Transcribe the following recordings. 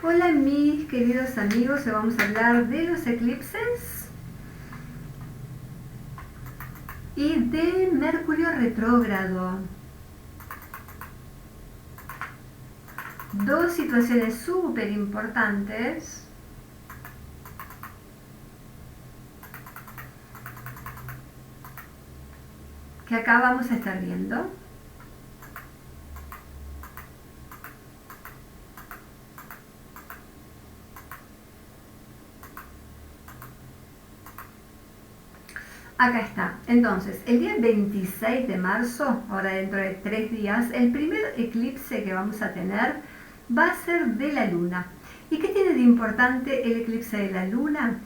Hola mis queridos amigos, hoy vamos a hablar de los eclipses y de Mercurio retrógrado. Dos situaciones súper importantes que acá vamos a estar viendo. Acá está. Entonces, el día 26 de marzo, ahora dentro de 3 días, el primer eclipse que vamos a tener va a ser de la luna. ¿Y qué tiene de importante el eclipse de la luna?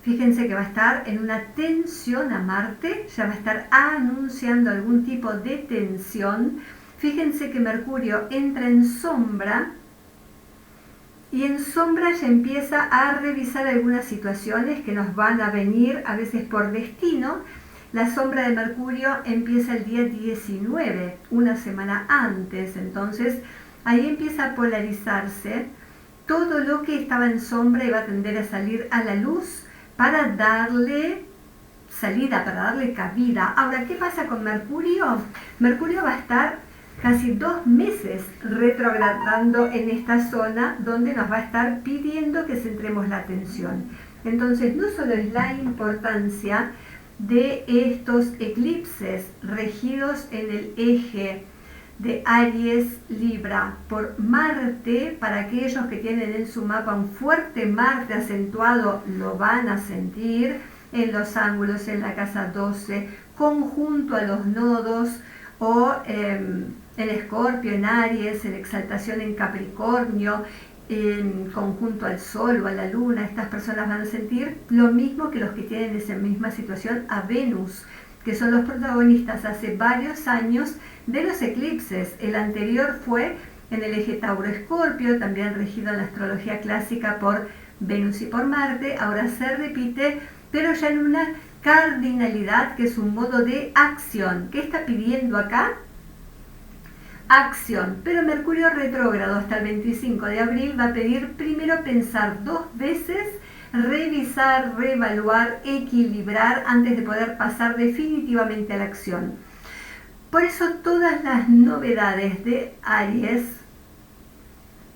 Fíjense que va a estar en una tensión a Marte, ya va a estar anunciando algún tipo de tensión. Fíjense que Mercurio entra en sombra y en sombra ya empieza a revisar algunas situaciones que nos van a venir a veces por destino. La sombra de Mercurio empieza el día 19, una semana antes, entonces ahí empieza a polarizarse todo lo que estaba en sombra y va a tender a salir a la luz para darle salida, para darle cabida. Ahora, ¿qué pasa con Mercurio? Mercurio va a estar casi 2 meses retrogradando en esta zona donde nos va a estar pidiendo que centremos la atención. Entonces, no solo es la importancia de estos eclipses regidos en el eje de Aries-Libra por Marte, para aquellos que tienen en su mapa un fuerte Marte acentuado, lo van a sentir en los ángulos, en la casa 12, conjunto a los nodos, o en Escorpio, en Aries, en exaltación en Capricornio, en conjunto al Sol o a la Luna. Estas personas van a sentir lo mismo que los que tienen esa misma situación a Venus, que son los protagonistas hace varios años de los eclipses. El anterior fue en el eje Tauro-Escorpio, también regido en la astrología clásica por Venus y por Marte. Ahora se repite, pero ya en una cardinalidad, que es un modo de acción. ¿Qué está pidiendo acá? Acción. Pero Mercurio retrógrado hasta el 25 de abril va a pedir primero pensar 2 veces, revisar, reevaluar, equilibrar antes de poder pasar definitivamente a la acción. Por eso todas las novedades de Aries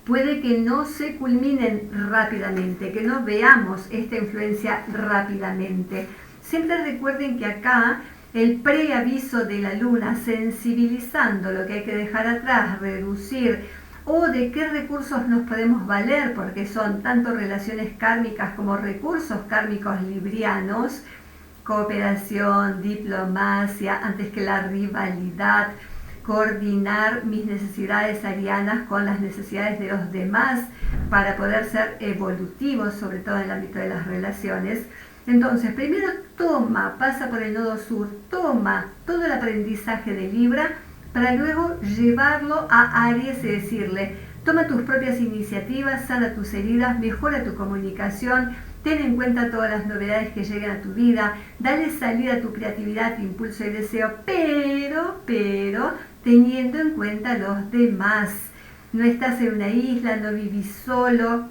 puede que no se culminen rápidamente, que no veamos esta influencia rápidamente. Siempre recuerden que acá el preaviso de la luna, sensibilizando lo que hay que dejar atrás, reducir, o de qué recursos nos podemos valer, porque son tanto relaciones kármicas como recursos kármicos librianos, cooperación, diplomacia, antes que la rivalidad, coordinar mis necesidades arianas con las necesidades de los demás para poder ser evolutivos, sobre todo en el ámbito de las relaciones. Entonces, primero pasa por el nodo sur, toma todo el aprendizaje de Libra para luego llevarlo a Aries y decirle: toma tus propias iniciativas, sana tus heridas, mejora tu comunicación, ten en cuenta todas las novedades que lleguen a tu vida, dale salida a tu creatividad, impulso y deseo, pero teniendo en cuenta a los demás. No estás en una isla, no vivís solo.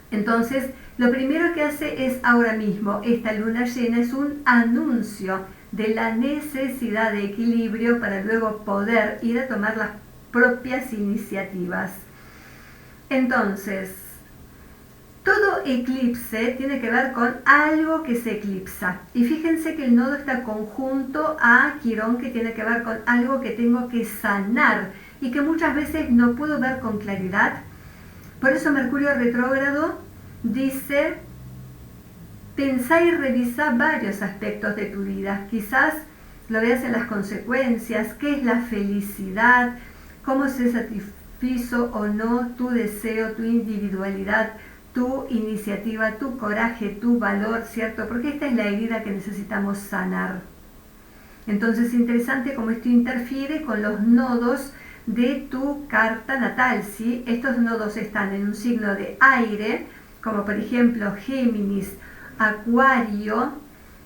Entonces, lo primero que hace es ahora mismo, esta luna llena es un anuncio de la necesidad de equilibrio para luego poder ir a tomar las propias iniciativas. Entonces, todo eclipse tiene que ver con algo que se eclipsa. Y fíjense que el nodo está conjunto a Quirón, que tiene que ver con algo que tengo que sanar y que muchas veces no puedo ver con claridad. Por eso Mercurio retrógrado dice: pensá y revisa varios aspectos de tu vida. Quizás lo veas en las consecuencias, qué es la felicidad, cómo se satisfizo o no tu deseo, tu individualidad, tu iniciativa, tu coraje, tu valor, ¿cierto? Porque esta es la herida que necesitamos sanar. Entonces es interesante cómo esto interfiere con los nodos de tu carta natal, ¿sí? Estos nodos están en un signo de aire, como por ejemplo Géminis, Acuario,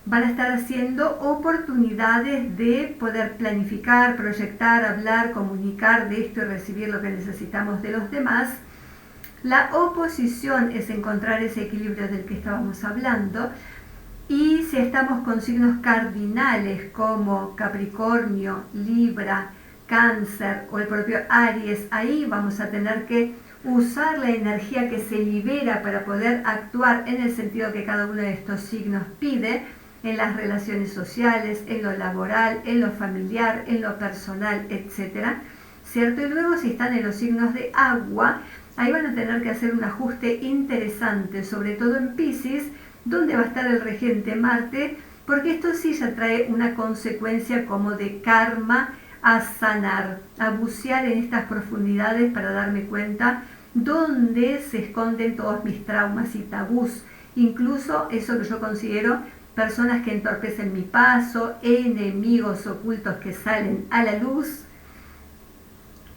van a estar haciendo oportunidades de poder planificar, proyectar, hablar, comunicar de esto y recibir lo que necesitamos de los demás. La oposición es encontrar ese equilibrio del que estábamos hablando. Y si estamos con signos cardinales como Capricornio, Libra, Cáncer o el propio Aries, ahí vamos a tener que usar la energía que se libera para poder actuar en el sentido que cada uno de estos signos pide, en las relaciones sociales, en lo laboral, en lo familiar, en lo personal, etc. ¿Cierto? Y luego si están en los signos de agua, ahí van a tener que hacer un ajuste interesante, sobre todo en Piscis, donde va a estar el regente Marte, porque esto sí ya trae una consecuencia como de karma a sanar, a bucear en estas profundidades para darme cuenta dónde se esconden todos mis traumas y tabús, incluso eso que yo considero personas que entorpecen mi paso, enemigos ocultos que salen a la luz.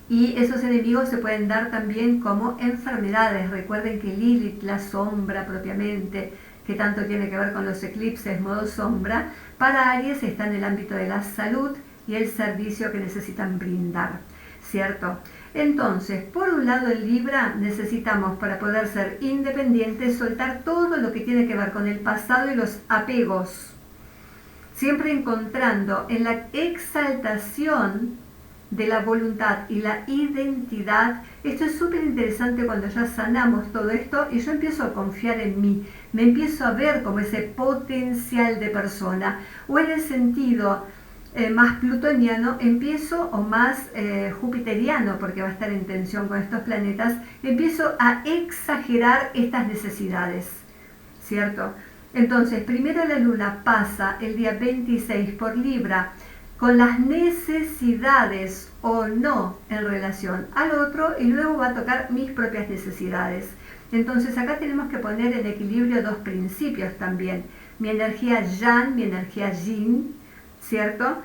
Y esos enemigos se pueden dar también como enfermedades. Recuerden que Lilith, la sombra propiamente, que tanto tiene que ver con los eclipses, modo sombra, para Aries está en el ámbito de la salud y el servicio que necesitan brindar, ¿cierto? Entonces, por un lado en Libra necesitamos, para poder ser independientes, soltar todo lo que tiene que ver con el pasado y los apegos, siempre encontrando en la exaltación de la voluntad y la identidad. Esto es súper interesante cuando ya sanamos todo esto y yo empiezo a confiar en mí, me empiezo a ver como ese potencial de persona, o en el sentido más plutoniano, empiezo, o más jupiteriano, porque va a estar en tensión con estos planetas, empiezo a exagerar estas necesidades, ¿cierto? Entonces, primero la luna pasa el día 26 por Libra, con las necesidades o no en relación al otro, y luego va a tocar mis propias necesidades. Entonces acá tenemos que poner en equilibrio dos principios también, mi energía Yang, mi energía Yin, ¿cierto?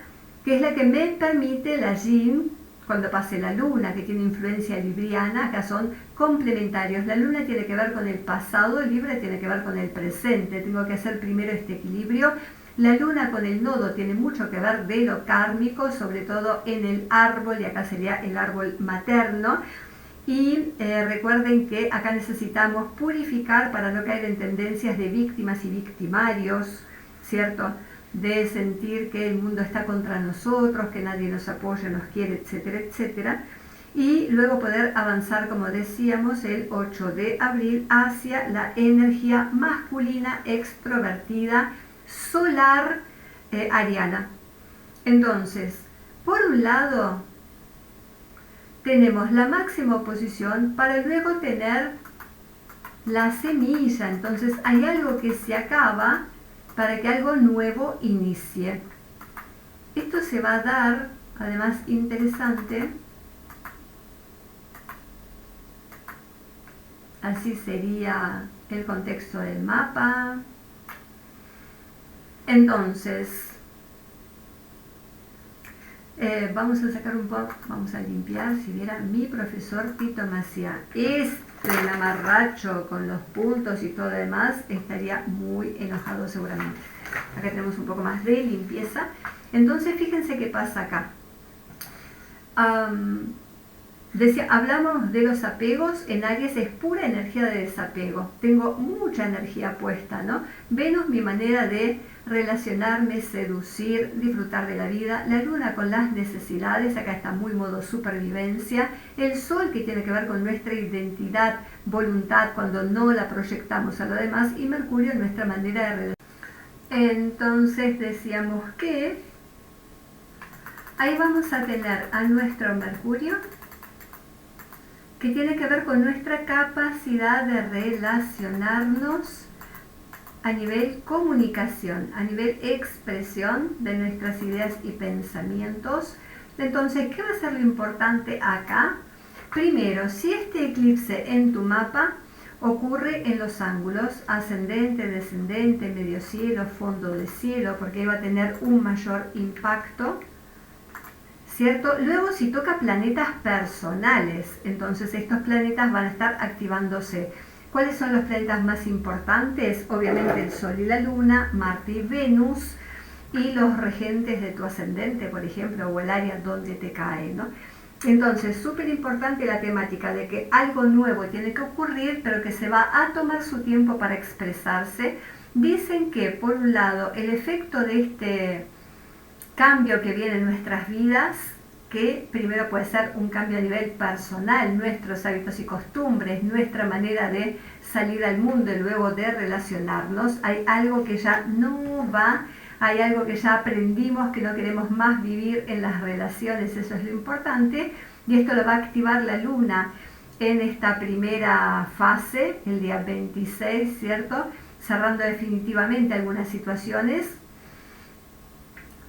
Que es la que me permite la Yin cuando pase la luna, que tiene influencia libriana. Acá son complementarios. La luna tiene que ver con el pasado, el Libra tiene que ver con el presente. Tengo que hacer primero este equilibrio. La luna con el nodo tiene mucho que ver de lo kármico, sobre todo en el árbol, y acá sería el árbol materno. Y recuerden que acá necesitamos purificar para no caer en tendencias de víctimas y victimarios, ¿cierto? De sentir que el mundo está contra nosotros, que nadie nos apoya, nos quiere, etcétera, etcétera. Y luego poder avanzar, como decíamos, el 8 de abril hacia la energía masculina extrovertida, solar, ariana. Entonces, por un lado, tenemos la máxima oposición para luego tener la semilla. Entonces hay algo que se acaba para que algo nuevo inicie. Esto se va a dar, además interesante, así sería el contexto del mapa. Entonces, vamos a sacar un poco, vamos a limpiar, si viera mi profesor Tito Maciá, el amarracho con los puntos y todo lo demás, estaría muy enojado seguramente. Acá tenemos un poco más de limpieza. Entonces, fíjense qué pasa acá. Hablamos de los apegos. En Aries es pura energía de desapego. Tengo mucha energía puesta, ¿no? Venus, mi manera de relacionarme, seducir, disfrutar de la vida. La luna con las necesidades, acá está muy modo supervivencia. El sol, que tiene que ver con nuestra identidad, voluntad, cuando no la proyectamos a lo demás. Y Mercurio en nuestra manera de relacionarnos. Entonces decíamos que ahí vamos a tener a nuestro Mercurio, que tiene que ver con nuestra capacidad de relacionarnos a nivel comunicación, a nivel expresión de nuestras ideas y pensamientos. Entonces, ¿qué va a ser lo importante acá? Primero, si este eclipse en tu mapa ocurre en los ángulos ascendente, descendente, medio cielo, fondo de cielo, porque ahí va a tener un mayor impacto, ¿cierto? Luego, si toca planetas personales, entonces estos planetas van a estar activándose. ¿Cuáles son los planetas más importantes? Obviamente el Sol y la Luna, Marte y Venus, y los regentes de tu ascendente, por ejemplo, o el área donde te cae, ¿no? Entonces, súper importante la temática de que algo nuevo tiene que ocurrir, pero que se va a tomar su tiempo para expresarse. Dicen que, por un lado, el efecto de este cambio que viene en nuestras vidas, que primero puede ser un cambio a nivel personal, nuestros hábitos y costumbres, nuestra manera de salir al mundo y luego de relacionarnos, hay algo que ya no va, hay algo que ya aprendimos que no queremos más vivir en las relaciones, eso es lo importante, y esto lo va a activar la luna en esta primera fase, el día 26, ¿cierto? Cerrando definitivamente algunas situaciones.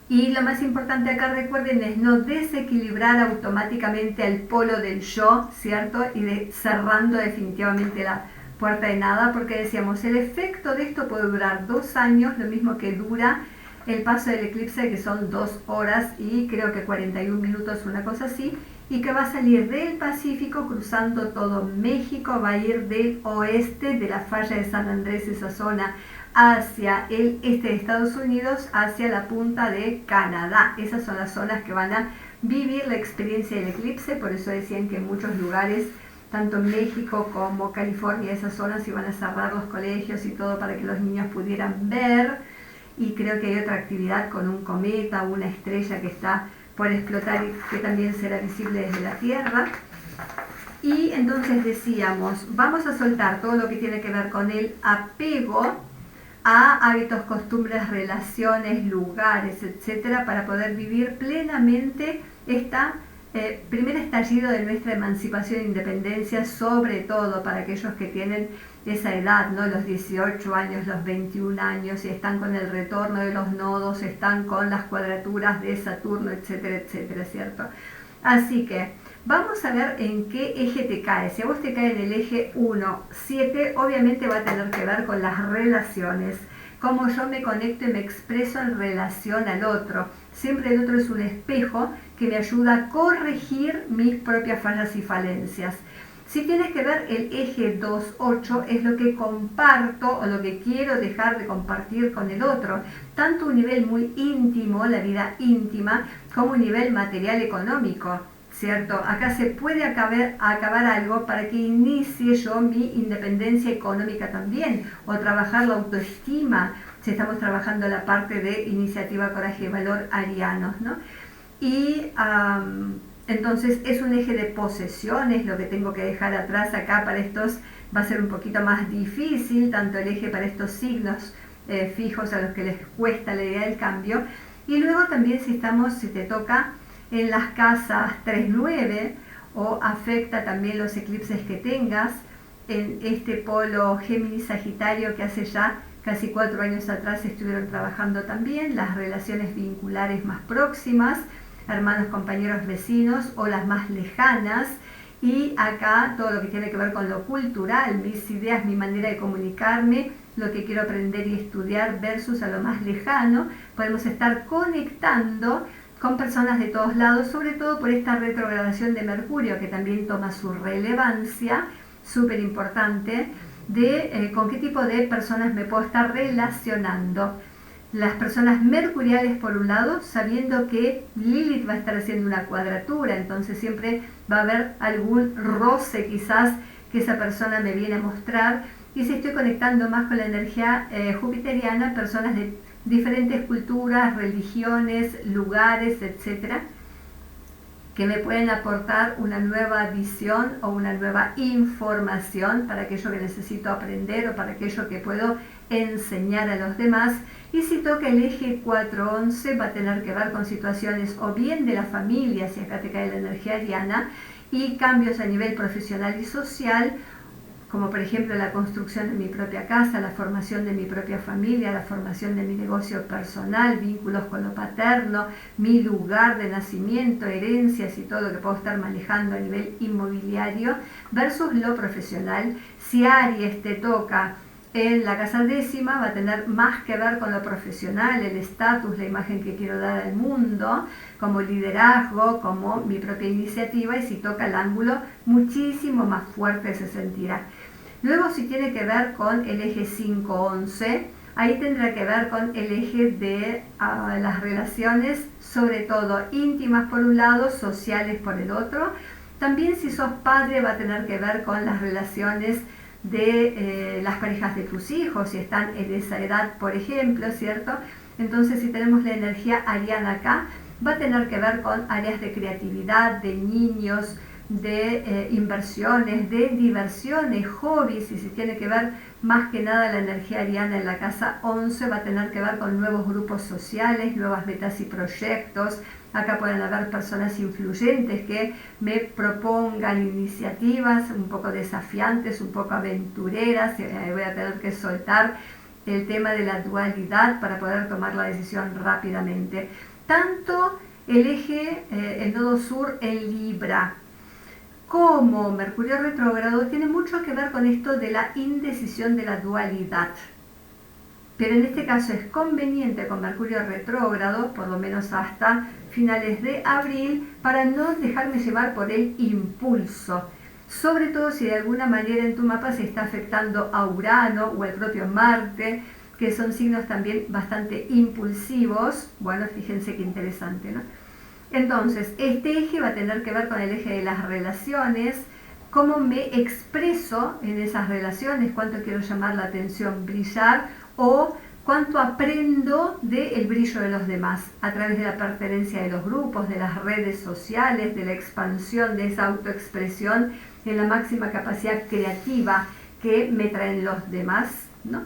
Y lo más importante acá, recuerden, es no desequilibrar automáticamente al polo del yo, ¿cierto? Y cerrando definitivamente la puerta de nada, porque decíamos, el efecto de esto puede durar 2 años, lo mismo que dura el paso del eclipse, que son 2 horas y creo que 41 minutos, una cosa así, y que va a salir del Pacífico cruzando todo México, va a ir del oeste de la falla de San Andrés, esa zona, hacia el este de Estados Unidos, hacia la punta de Canadá. Esas son las zonas que van a vivir la experiencia del eclipse, por eso decían que en muchos lugares, tanto en México como California, esas zonas iban a cerrar los colegios y todo para que los niños pudieran ver, y creo que hay otra actividad con un cometa o una estrella que está por explotar y que también será visible desde la Tierra. Y entonces decíamos, vamos a soltar todo lo que tiene que ver con el apego a hábitos, costumbres, relaciones, lugares, etcétera, para poder vivir plenamente esta primer estallido de nuestra emancipación e independencia, sobre todo para aquellos que tienen esa edad, ¿no? Los 18 años, los 21 años, y están con el retorno de los nodos, están con las cuadraturas de Saturno, etcétera, etcétera, ¿cierto? Así que vamos a ver en qué eje te cae. Si a vos te cae en el eje 1, 7, obviamente va a tener que ver con las relaciones, cómo yo me conecto y me expreso en relación al otro. Siempre el otro es un espejo que me ayuda a corregir mis propias fallas y falencias. Si tiene que ver el eje 2-8, es lo que comparto o lo que quiero dejar de compartir con el otro, tanto un nivel muy íntimo, la vida íntima, como un nivel material económico, ¿cierto? Acá se puede acabar algo para que inicie yo mi independencia económica también, o trabajar la autoestima, si estamos trabajando la parte de iniciativa, coraje y valor arianos, ¿no? Y entonces es un eje de posesiones, lo que tengo que dejar atrás acá para estos va a ser un poquito más difícil, tanto el eje para estos signos fijos a los que les cuesta la idea del cambio, y luego también si te toca en las casas 3-9 o afecta también los eclipses que tengas en este polo Géminis-Sagitario, que hace ya casi 4 años atrás estuvieron trabajando también, las relaciones vinculares más próximas, hermanos, compañeros, vecinos o las más lejanas, y acá todo lo que tiene que ver con lo cultural, mis ideas, mi manera de comunicarme, lo que quiero aprender y estudiar versus a lo más lejano. Podemos estar conectando con personas de todos lados, sobre todo por esta retrogradación de Mercurio, que también toma su relevancia, súper importante, de con qué tipo de personas me puedo estar relacionando. Las personas mercuriales por un lado, sabiendo que Lilith va a estar haciendo una cuadratura, entonces siempre va a haber algún roce quizás que esa persona me viene a mostrar. Y si estoy conectando más con la energía jupiteriana, personas de diferentes culturas, religiones, lugares, etcétera, que me pueden aportar una nueva visión o una nueva información para aquello que necesito aprender o para aquello que puedo enseñar a los demás. Y si toca el eje 4-11, va a tener que ver con situaciones o bien de la familia, si acá te cae la energía ariana, y cambios a nivel profesional y social, como por ejemplo la construcción de mi propia casa, la formación de mi propia familia, la formación de mi negocio personal, vínculos con lo paterno, mi lugar de nacimiento, herencias y todo lo que puedo estar manejando a nivel inmobiliario, versus lo profesional. Si Aries te toca en la casa 10ª, va a tener más que ver con lo profesional, el estatus, la imagen que quiero dar al mundo, como liderazgo, como mi propia iniciativa, y si toca el ángulo, muchísimo más fuerte se sentirá. Luego, si tiene que ver con el eje 5-11, Ahí tendrá que ver con el eje de las relaciones, sobre todo íntimas por un lado, sociales por el otro. También si sos padre va a tener que ver con las relaciones de las parejas de tus hijos, si están en esa edad, por ejemplo, ¿cierto? Entonces, si tenemos la energía ariana acá, va a tener que ver con áreas de creatividad, de niños, de inversiones, de diversiones, hobbies, y si tiene que ver más que nada la energía ariana en la casa 11 va a tener que ver con nuevos grupos sociales, nuevas metas y proyectos. Acá pueden haber personas influyentes que me propongan iniciativas un poco desafiantes, un poco aventureras, y voy a tener que soltar el tema de la dualidad para poder tomar la decisión rápidamente. Tanto el eje, el nodo sur en Libra, como Mercurio retrógrado tiene mucho que ver con esto de la indecisión de la dualidad. Pero en este caso es conveniente con Mercurio retrógrado, por lo menos hasta finales de abril, para no dejarme llevar por el impulso. Sobre todo si de alguna manera en tu mapa se está afectando a Urano o el propio Marte, que son signos también bastante impulsivos. Bueno, fíjense qué interesante, ¿no? Entonces, este eje va a tener que ver con el eje de las relaciones, cómo me expreso en esas relaciones, cuánto quiero llamar la atención, brillar, o cuánto aprendo del brillo de los demás a través de la pertenencia de los grupos, de las redes sociales, de la expansión de esa autoexpresión en la máxima capacidad creativa que me traen los demás, ¿no?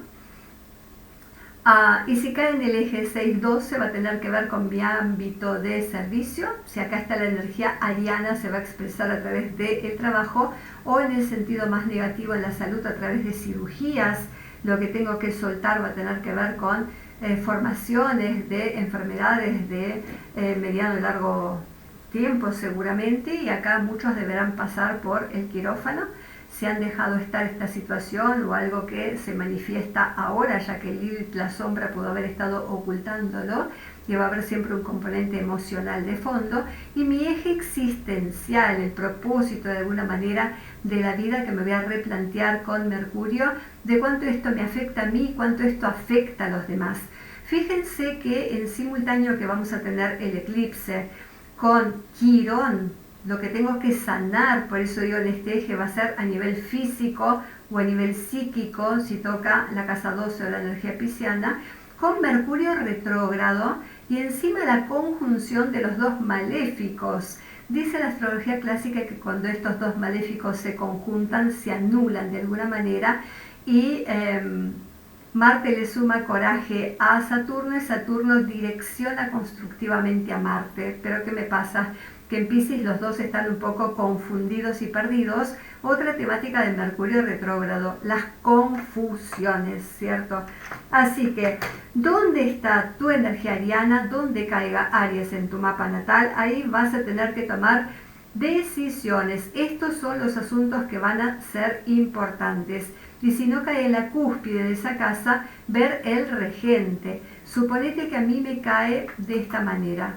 Y si cae en el eje 6-12 va a tener que ver con mi ámbito de servicio. Si acá está la energía ariana, se va a expresar a través del trabajo, o en el sentido más negativo en la salud a través de cirugías. Lo que tengo que soltar va a tener que ver con formaciones de enfermedades de mediano y largo tiempo seguramente, y acá muchos deberán pasar por el quirófano. Se han dejado estar esta situación o algo que se manifiesta ahora, ya que Lilith, la sombra, pudo haber estado ocultándolo, y va a haber siempre un componente emocional de fondo, y mi eje existencial, el propósito de alguna manera de la vida que me voy a replantear con Mercurio, de cuánto esto me afecta a mí, cuánto esto afecta a los demás. Fíjense que en simultáneo que vamos a tener el eclipse con Quirón, lo que tengo que sanar, por eso digo en este eje, va a ser a nivel físico o a nivel psíquico, si toca la casa 12 o la energía pisciana, con Mercurio retrógrado y encima la conjunción de los dos maléficos. Dice la astrología clásica que cuando estos dos maléficos se conjuntan, se anulan de alguna manera, y Marte le suma coraje a Saturno y Saturno direcciona constructivamente a Marte. Pero ¿qué me pasa? Que en Piscis los dos están un poco confundidos y perdidos. Otra temática de Mercurio retrógrado, las confusiones, ¿cierto? Así que, ¿dónde está tu energía ariana? ¿Dónde caiga Aries en tu mapa natal? Ahí vas a tener que tomar decisiones. Estos son los asuntos que van a ser importantes. Y si no cae en la cúspide de esa casa, ver el regente. Suponete que a mí me cae de esta manera.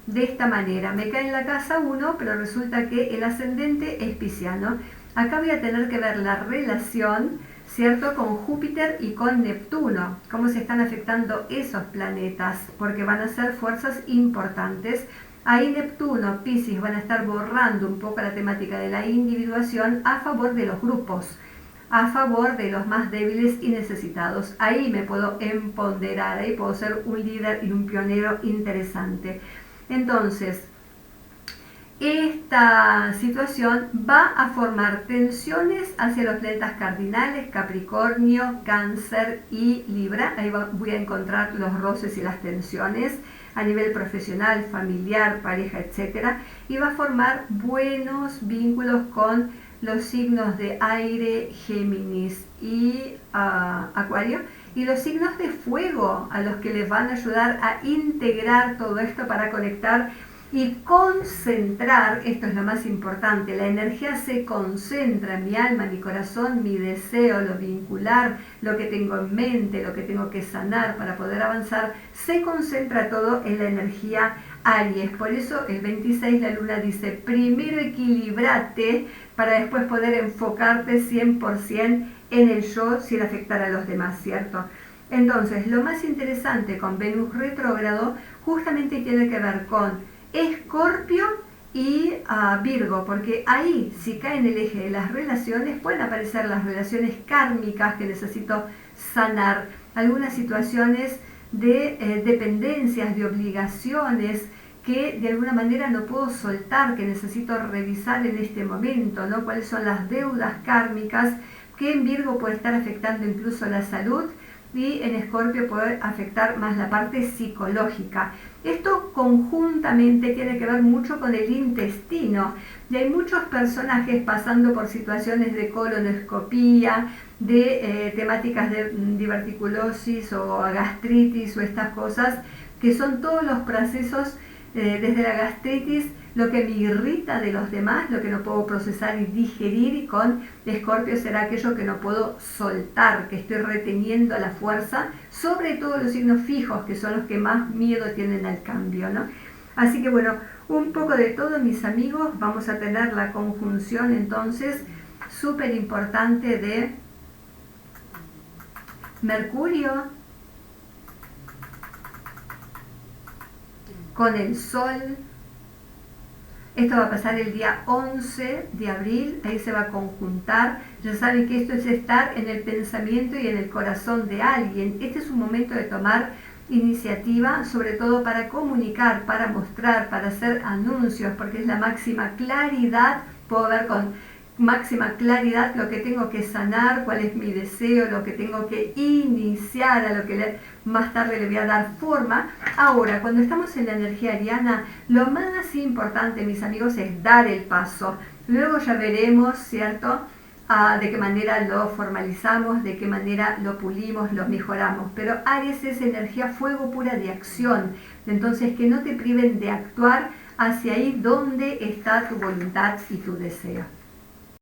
De esta manera, me cae en la casa 1, pero resulta que el ascendente es pisciano. Acá voy a tener que ver la relación, ¿cierto?, con Júpiter y con Neptuno, cómo se están afectando esos planetas, porque van a ser fuerzas importantes. Ahí Neptuno, Piscis van a estar borrando un poco la temática de la individuación a favor de los grupos, a favor de los más débiles y necesitados. Ahí me puedo empoderar, ahí puedo ser un líder y un pionero interesante. Entonces, esta situación va a formar tensiones hacia los planetas cardinales, Capricornio, Cáncer y Libra. Ahí voy a encontrar los roces y las tensiones a nivel profesional, familiar, pareja, etc. Y va a formar buenos vínculos con los signos de aire, Géminis y Acuario, y los signos de fuego, a los que les van a ayudar a integrar todo esto para conectar y concentrar. Esto es lo más importante, la energía se concentra en mi alma, mi corazón, mi deseo, lo vincular, lo que tengo en mente, lo que tengo que sanar para poder avanzar, se concentra todo en la energía Aries. Por eso el 26 la luna dice, primero equilibrate para después poder enfocarte 100% en el yo sin afectar a los demás, ¿cierto? Entonces, lo más interesante con Venus retrógrado justamente tiene que ver con Escorpio y Virgo, porque ahí, si cae en el eje de las relaciones, pueden aparecer las relaciones kármicas que necesito sanar, algunas situaciones de dependencias, de obligaciones que de alguna manera no puedo soltar, que necesito revisar en este momento, ¿no? Cuáles son las deudas kármicas que en Virgo puede estar afectando incluso la salud y en Escorpio puede afectar más la parte psicológica. Esto conjuntamente tiene que ver mucho con el intestino y hay muchos personajes pasando por situaciones de colonoscopía, de temáticas de diverticulosis o gastritis o estas cosas, que son todos los procesos desde la gastritis, lo que me irrita de los demás, lo que no puedo procesar y digerir, y con Escorpio será aquello que no puedo soltar, que estoy reteniendo a la fuerza, sobre todo los signos fijos, que son los que más miedo tienen al cambio, ¿no? Así que bueno, un poco de todo, mis amigos. Vamos a tener la conjunción entonces súper importante de Mercurio con el Sol. Esto va a pasar el día 11 de abril, ahí se va a conjuntar. Ya saben que esto es estar en el pensamiento y en el corazón de alguien. Este es un momento de tomar iniciativa, sobre todo para comunicar, para mostrar, para hacer anuncios, porque es la máxima claridad. Puedo ver con máxima claridad lo que tengo que sanar, cuál es mi deseo, lo que tengo que iniciar, a lo que más tarde le voy a dar forma. Ahora, cuando estamos en la energía ariana, lo más importante, mis amigos, es dar el paso. Luego ya veremos, ¿cierto?, de qué manera lo formalizamos, de qué manera lo pulimos, lo mejoramos. Pero Aries es energía fuego pura de acción. Entonces, que no te priven de actuar hacia ahí donde está tu voluntad y tu deseo.